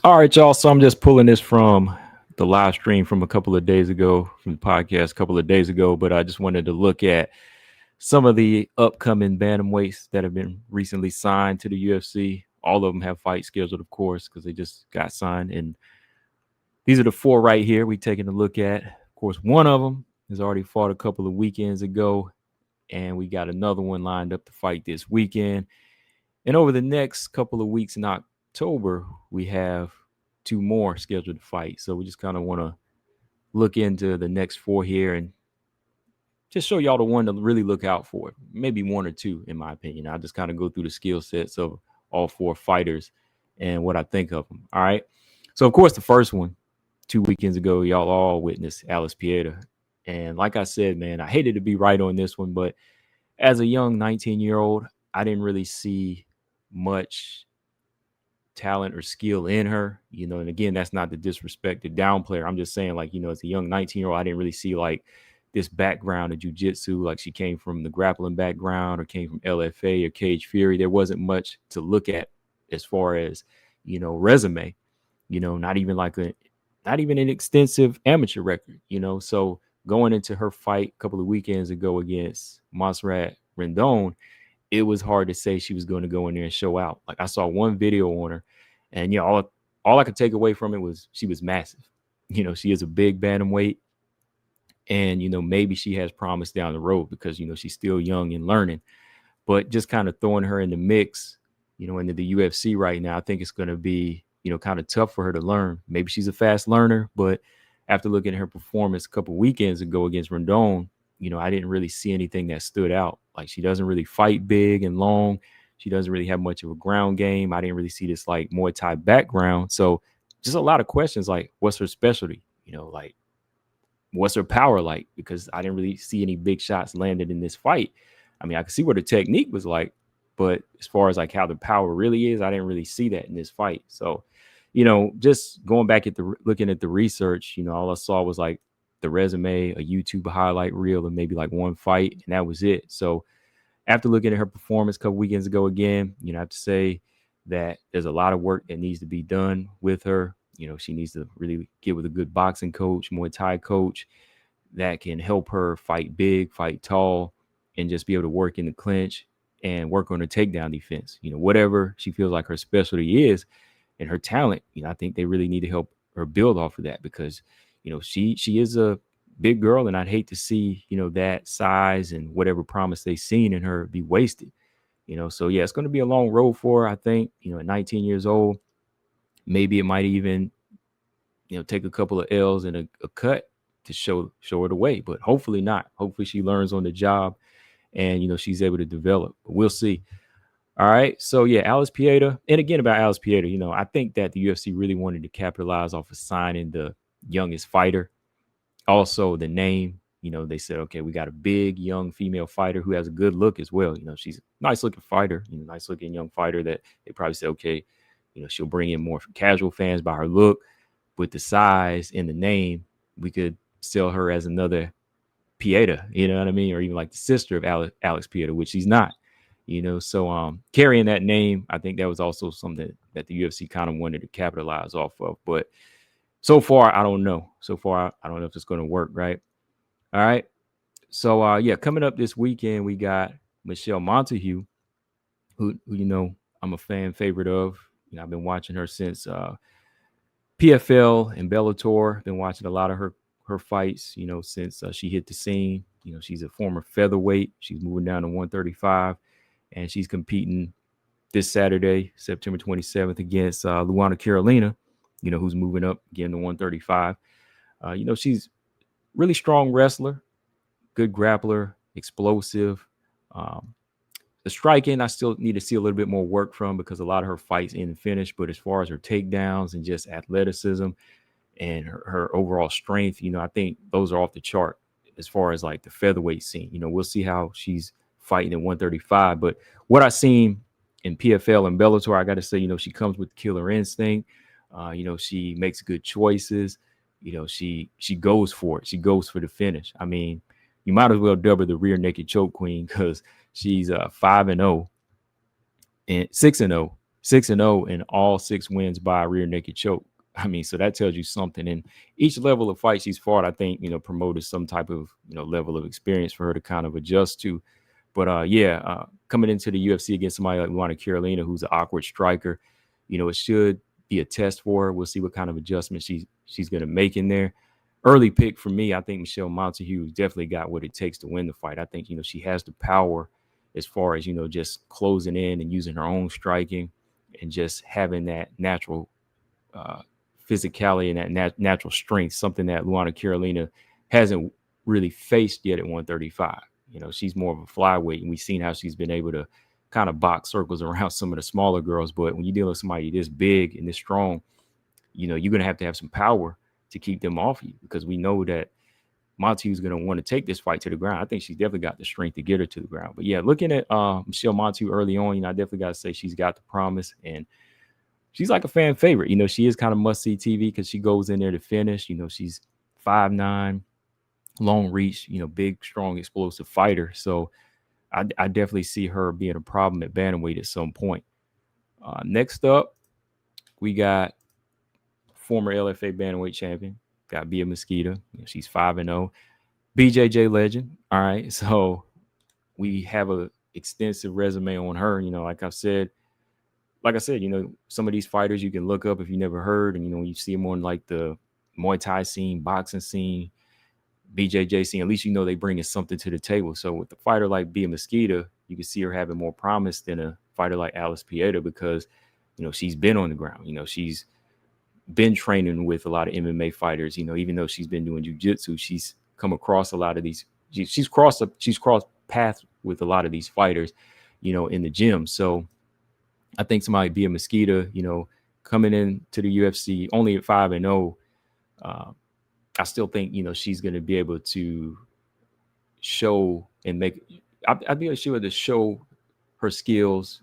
All right, y'all. So I'm just pulling this from the live stream from a couple of days ago, from the podcast a couple of days ago. But I just wanted to look at some of the upcoming bantamweights that have been recently signed to the UFC. All of them have fights scheduled, of course, because they just got signed. And these are the four right here we taking a look at. Of course, one of them has already fought a couple of weekends ago, and we got another one lined up to fight this weekend. And over the next couple of weeks in October, we have two more scheduled to fight. So we just kind of want to look into the next four here and just show y'all the one to really look out for. Maybe one or two, in my opinion. I'll just kind of go through the skill sets of all four fighters and what I think of them. All right. So, of course, the first one, 2 weekends ago, y'all all witnessed Alex Pereira. And like I said, man, I hated to be right on this one, but as a young 19-year-old, I didn't really see much talent or skill in her, and again, that's not the disrespect to downplay her. I'm just saying, like, as a young 19-year-old, I didn't really see like this background of jiu-jitsu, like she came from the grappling background or came from LFA or Cage Fury. There wasn't much to look at as far as, resume, not even an extensive amateur record, so going into her fight a couple of weekends ago against Masrat Rendon, it was hard to say she was going to go in there and show out. Like, I saw one video on her, and all I could take away from it was she was massive. She is a big bantamweight, and maybe she has promise down the road because she's still young and learning. But just kind of throwing her in the mix, into the UFC right now, I think it's going to be kind of tough for her to learn. Maybe she's a fast learner, but after looking at her performance a couple of weekends ago against Rendon, I didn't really see anything that stood out. Like, she doesn't really fight big and long. She doesn't really have much of a ground game. I didn't really see this like Muay Thai background. So just a lot of questions like, what's her specialty? Like, what's her power like? Because I didn't really see any big shots landed in this fight. I mean, I could see what the technique was like, but as far as like how the power really is, I didn't really see that in this fight. So, just going back looking at the research, all I saw was like the resume, a YouTube highlight reel, and maybe like one fight, and that was it. So after looking at her performance a couple weekends ago again, I have to say that there's a lot of work that needs to be done with her. She needs to really get with a good boxing coach, Muay Thai coach that can help her fight big, fight tall, and just be able to work in the clinch and work on her takedown defense. Whatever she feels like her specialty is and her talent, I think they really need to help her build off of that because, she is a big girl, and I'd hate to see, that size and whatever promise they've seen in her be wasted. So yeah, it's going to be a long road for her, I think. At 19 years old, maybe it might even, take a couple of L's and a cut to show her the way, but hopefully not. Hopefully she learns on the job and, she's able to develop. But we'll see. All right. So yeah, Alex Pereira. And again, about Alex Pereira, I think that the UFC really wanted to capitalize off of signing the youngest fighter. Also, the name, they said, okay, we got a big young female fighter who has a good look as well. She's a nice looking fighter, nice looking young fighter that they probably said, okay, she'll bring in more casual fans by her look. With the size and the name, we could sell her as another Pereira, you know what I mean? Or even like the sister of Alex Pereira, which she's not. So carrying that name, I think that was also something that the UFC kind of wanted to capitalize off of. But so far, I don't know. So far, I don't know if it's going to work, right? All right. So, yeah, coming up this weekend, we got Michelle Montague, who I'm a fan favorite of. I've been watching her since PFL and Bellator. Been watching a lot of her fights, since she hit the scene. She's a former featherweight. She's moving down to 135. And she's competing this Saturday, September 27th, against Luana Carolina, who's moving up again to 135. She's really strong wrestler, good grappler, explosive. The striking, I still need to see a little bit more work from because a lot of her fights in and finish. But as far as her takedowns and just athleticism and her overall strength, I think those are off the chart as far as like the featherweight scene. We'll see how she's fighting at 135. But what I've seen in PFL and Bellator, I got to say, she comes with killer instinct. She makes good choices. She goes for it. She goes for the finish. I mean, you might as well dub her the rear naked choke queen because she's 5-0 and 6-0 6-0 and all 6 wins by a rear naked choke. I mean, so that tells you something. And each level of fight she's fought, I think, promoted some type of, level of experience for her to kind of adjust to. But yeah, coming into the UFC against somebody like Luana Carolina, who's an awkward striker, it should be a test for her. We'll see what kind of adjustment she's going to make in there. Early pick for me, I think Michelle Montague definitely got what it takes to win the fight. I think, she has the power as far as, just closing in and using her own striking and just having that natural uh, physicality and that natural strength, something that Luana Carolina hasn't really faced yet at 135. She's more of a flyweight, and we've seen how she's been able to kind of box circles around some of the smaller girls. But when you deal with somebody this big and this strong, you're going to have some power to keep them off you, because we know that Montague's going to want to take this fight to the ground. I think she's definitely got the strength to get her to the ground. But yeah, looking at Michelle Montague early on, I definitely got to say she's got the promise, and she's like a fan favorite. She is kind of must-see TV because she goes in there to finish. She's 5'9", long reach, big, strong, explosive fighter. So I definitely see her being a problem at bantamweight at some point. Next up, we got former LFA bantamweight champion, got Bia Mesquita. She's 5-0. BJJ legend. All right. So we have a extensive resume on her. Like I said, some of these fighters you can look up if you never heard, and when you see them on like the Muay Thai scene, boxing scene, BJJ scene, at least they bringing something to the table. So with a fighter like Bia Mesquita, you can see her having more promise than a fighter like Alice Pereira, because she's been on the ground. She's been training with a lot of MMA fighters. Even though she's been doing jiu-jitsu, she's come across a lot of these. She's crossed paths with a lot of these fighters, in the gym. So I think somebody Bia Mesquita, coming into the UFC only at 5-0, I still think she's going to be able to show and make. I'd be able to show her skills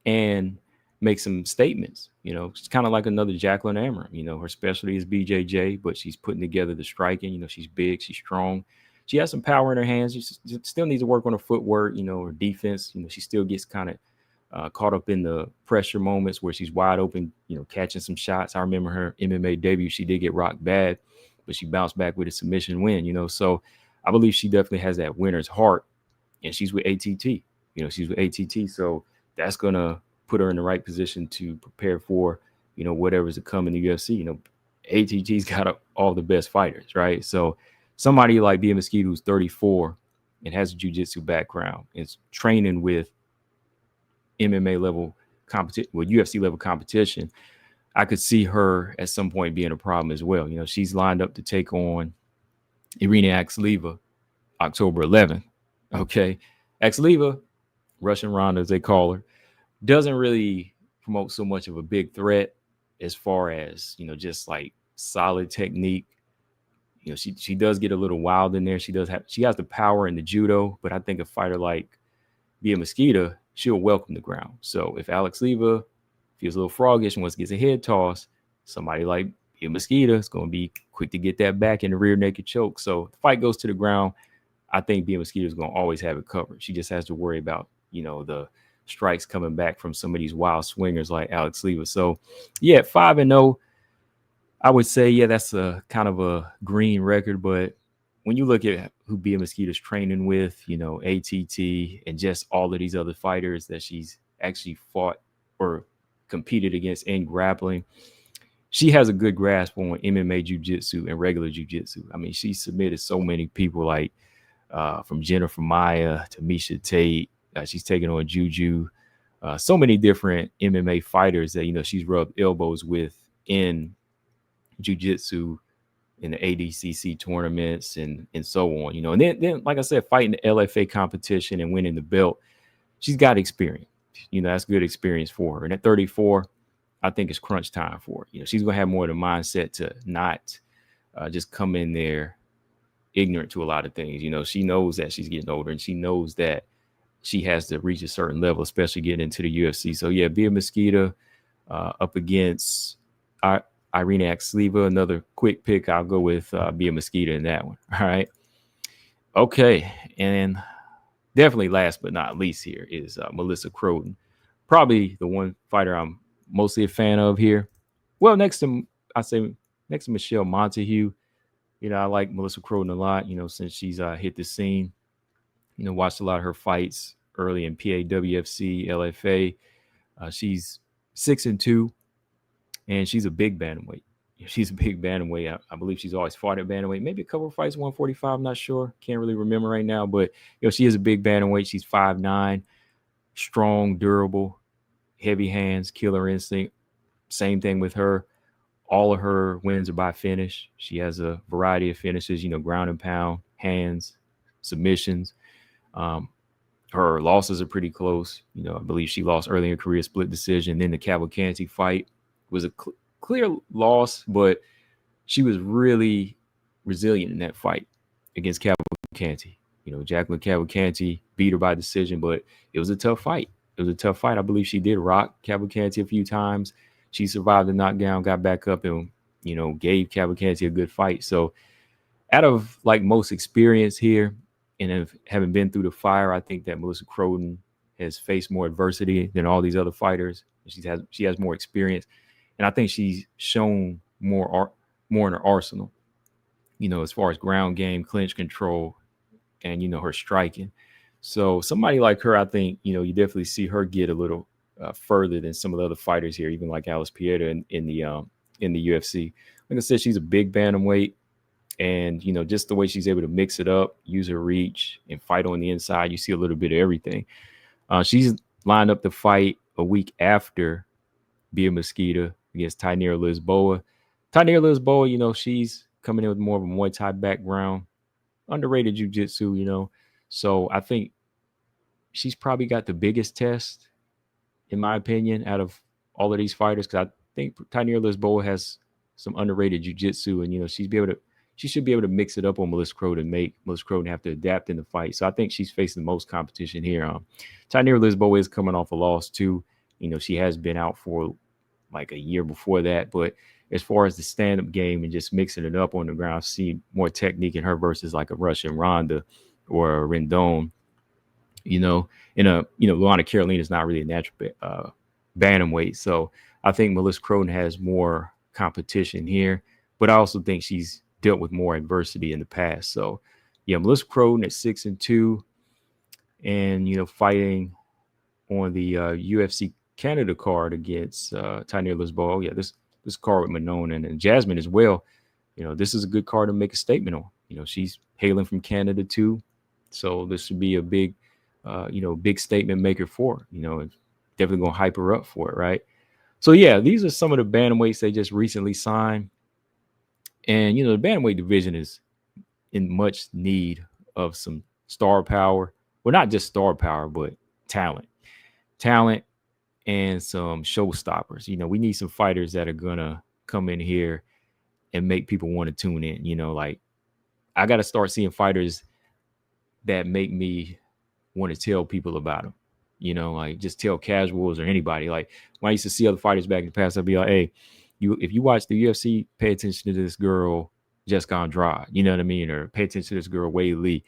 and make some statements. It's kind of like another Jacqueline Amram. Her specialty is BJJ, but she's putting together the striking. She's big, she's strong. She has some power in her hands. She still needs to work on her footwork, her defense. She still gets kind of caught up in the pressure moments where she's wide open, catching some shots. I remember her MMA debut. She did get rocked bad, but she bounced back with a submission win, So I believe she definitely has that winner's heart, and she's with ATT. She's with ATT. So that's going to put her in the right position to prepare for, whatever's to come in the UFC. ATT's got all the best fighters, right? So somebody like Bia Mesquita, who's 34 and has a jiu-jitsu background, is training with MMA level competition, with UFC level competition, I could see her at some point being a problem as well. She's lined up to take on Irina Akseleva October 11th. Okay. Akseleva, Russian Ronda, as they call her, doesn't really promote so much of a big threat as far as, just like solid technique. She does get a little wild in there. She has the power in the judo, but I think a fighter like Bia Mesquita, she'll welcome the ground. So if Alex Leva feels a little froggish and once gets a head toss, somebody like Bia Mesquita is going to be quick to get that back in the rear naked choke. So if the fight goes to the ground, I think Bia Mesquita is going to always have it covered. She just has to worry about, the strikes coming back from some of these wild swingers like Alex Leva. So yeah, 5-0, I would say, yeah, that's a kind of a green record, but when you look at who Bia Mesquita's training with, ATT and just all of these other fighters that she's actually fought or competed against in grappling, she has a good grasp on MMA jiu-jitsu and regular jiu-jitsu. I mean, she submitted so many people like from Jennifer Maya to Misha Tate. She's taken on Juju. So many different MMA fighters that, she's rubbed elbows with in jiu-jitsu, in the ADCC tournaments and so on, and then like I said, fighting the LFA competition and winning the belt, she's got experience. That's good experience for her. And at 34, I think it's crunch time for her. She's gonna have more of the mindset to not just come in there ignorant to a lot of things. She knows that she's getting older, and she knows that she has to reach a certain level, especially getting into the UFC. So yeah, Bia Mesquita up against Irina Akseleva, another quick pick. I'll go with Bia Mesquita in that one. All right. Okay. And definitely last but not least here is Melissa Croden. Probably the one fighter I'm mostly a fan of here. Well, I say next to Michelle Montague, I like Melissa Croden a lot. Since she's hit the scene. Watched a lot of her fights early in PAWFC, LFA. She's 6-2, and she's a big bantamweight. She's a big bantamweight. I believe she's always fought at bantamweight. Maybe a couple of fights 145. I'm not sure. Can't really remember right now. But she is a big bantamweight. She's 5'9", strong, durable, heavy hands, killer instinct. Same thing with her. All of her wins are by finish. She has a variety of finishes. Ground and pound, hands, submissions. Um, her losses are pretty close. I believe she lost early in her career, split decision. Then the Cavalcanti fight was a clear loss, but she was really resilient in that fight against Cavalcanti. Jacqueline Cavalcanti beat her by decision, but it was a tough fight. It was a tough fight. I believe she did rock Cavalcanti a few times. She survived the knockdown, got back up, and gave Cavalcanti a good fight. So, out of like most experience here, and having been through the fire, I think that Melissa Croden has faced more adversity than all these other fighters. She has more experience, and I think she's shown more in her arsenal. As far as ground game, clinch control, and her striking. So somebody like her, I think you definitely see her get a little further than some of the other fighters here, even like Alice Pereira in the UFC. Like I said, she's a big bantamweight. And just the way she's able to mix it up, use her reach, and fight on the inside, you see a little bit of everything. She's lined up to fight a week after Bia Mesquita against Tainira Lisboa. Tainira Lisboa, she's coming in with more of a Muay Thai background, underrated jiu-jitsu, So I think she's probably got the biggest test, in my opinion, out of all of these fighters, because I think Tainira Lisboa has some underrated jiu-jitsu, and she should be able to mix it up on Melissa Croden, make Melissa Croden have to adapt in the fight. So I think she's facing the most competition here. Tainira Lisboa is coming off a loss too. She has been out for like a year before that. But as far as the stand-up game and just mixing it up on the ground, I see more technique in her versus like a Russian Ronda or a Rendon. Luana Carolina is not really a natural bantamweight. So I think Melissa Croden has more competition here. But I also think she's dealt with more adversity in the past. So yeah, Melissa Croden at 6-2, and fighting on the UFC Canada card against Tainira Lisboa. Yeah, this card with Manon and Jasmine as well. This is a good card to make a statement on. She's hailing from Canada too, so this would be a big, big statement maker for her. Definitely gonna hype her up for it, right? So yeah, these are some of the bantamweights they just recently signed. And, the bantamweight division is in much need of some star power. Well, not just star power, but talent. Talent and some showstoppers. We need some fighters that are going to come in here and make people want to tune in. Like I got to start seeing fighters that make me want to tell people about them. Like just tell casuals or anybody. Like when I used to see other fighters back in the past, I'd be like, hey, if you watch the UFC, pay attention to this girl, Jessica Andrade, you know what I mean? Or pay attention to this girl, Wei Lee.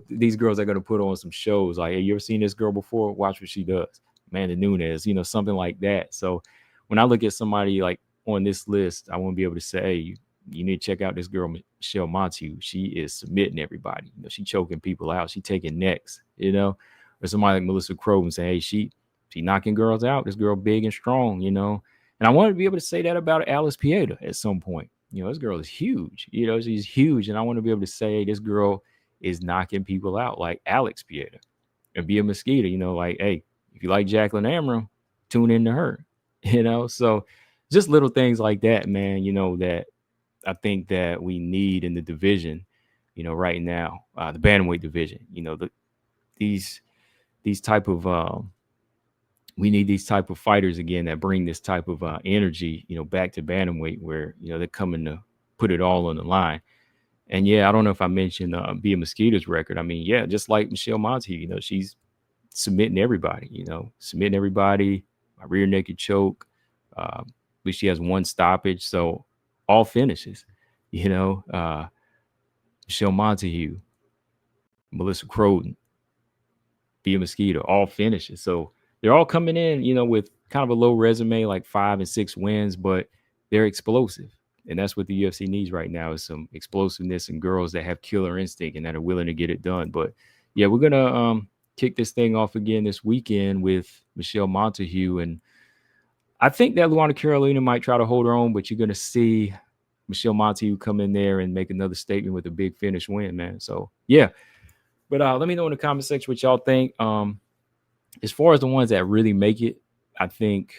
These girls are going to put on some shows like, hey, you ever seen this girl before? Watch what she does. Amanda Nunes, something like that. So when I look at somebody like on this list, I want to be able to say, hey, you need to check out this girl, Michelle Montague. She is submitting everybody. She choking people out. She taking necks, or somebody like Melissa Croden saying, hey, she knocking girls out. This girl big and strong, And I want to be able to say that about Alice Pieta at some point. This girl is huge. She's huge. And I want to be able to say, hey, this girl is knocking people out like Alex Pieta and Bia Mesquita, like, hey, if you like Jacqueline Amram, tune into her, So just little things like that, man, that I think that we need in the division, right now, the bantamweight division, these type of we need these type of fighters again that bring this type of energy, back to bantamweight where, they're coming to put it all on the line. And yeah, I don't know if I mentioned Bia Mesquita's record. I mean, yeah, just like Michelle Montague, she's submitting everybody, my rear naked choke. At least she has one stoppage. So all finishes, Michelle Montague, Melissa Croden, Bia Mesquita, all finishes. So they're all coming in, with kind of a low resume, like 5 and 6 wins, but they're explosive. And that's what the UFC needs right now is some explosiveness and girls that have killer instinct and that are willing to get it done. But yeah, we're gonna kick this thing off again this weekend with Michelle Montague. And I think that Luana Carolina might try to hold her own, but you're gonna see Michelle Montague come in there and make another statement with a big finish win, man. So yeah. But let me know in the comment section what y'all think. As far as the ones that really make it, I think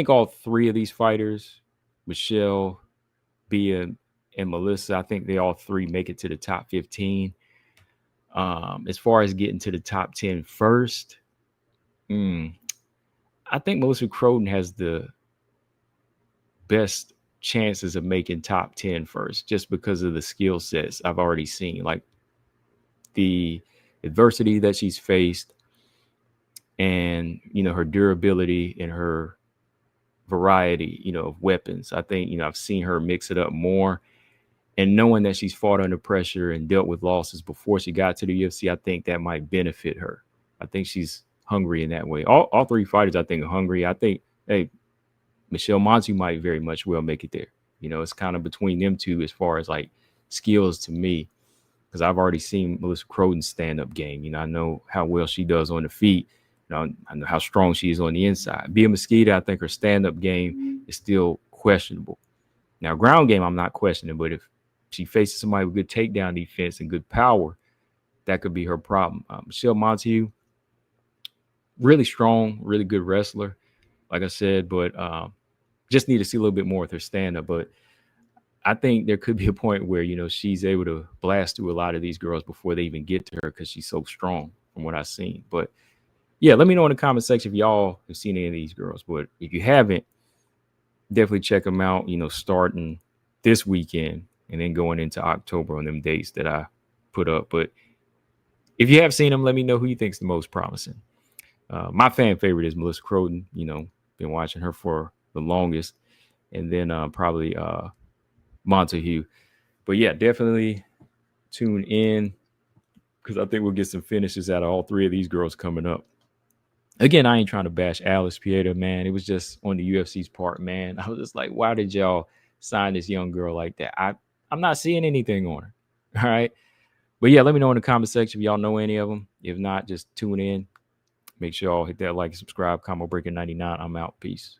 all three of these fighters, Michelle, Bia, and Melissa, I think they all three make it to the top 15. As far as getting to the top 10 first, I think Melissa Croden has the best chances of making top 10 first, just because of the skill sets I've already seen, like the adversity that she's faced, and her durability and her variety, of weapons. I think, I've seen her mix it up more. And knowing that she's fought under pressure and dealt with losses before she got to the UFC, I think that might benefit her. I think she's hungry in that way. All three fighters, I think, are hungry. I think, hey, Michelle Montague might very much well make it there. It's kind of between them two as far as like skills to me, because I've already seen Melissa Croden's stand-up game. I know how well she does on the feet. I know how strong she is on the inside. Bia Mesquita, I think her stand-up game is still questionable. Now, ground game, I'm not questioning, but if she faces somebody with good takedown defense and good power, that could be her problem. Michelle Montague, really strong, really good wrestler, like I said, but just need to see a little bit more with her stand-up. But I think there could be a point where, she's able to blast through a lot of these girls before they even get to her, because she's so strong from what I've seen. But yeah, let me know in the comment section if y'all have seen any of these girls. But if you haven't, definitely check them out, starting this weekend and then going into October on them dates that I put up. But if you have seen them, let me know who you think's the most promising. My fan favorite is Melissa Croden. Been watching her for the longest. And then probably Montague. But yeah, definitely tune in, because I think we'll get some finishes out of all three of these girls coming up. Again, I ain't trying to bash Alice Pieta, man. It was just on the UFC's part, man. I was just like, why did y'all sign this young girl like that? I'm not seeing anything on her. All right. But yeah, let me know in the comment section if y'all know any of them. If not, just tune in. Make sure y'all hit that like and subscribe. Combo Breaker 99. I'm out. Peace.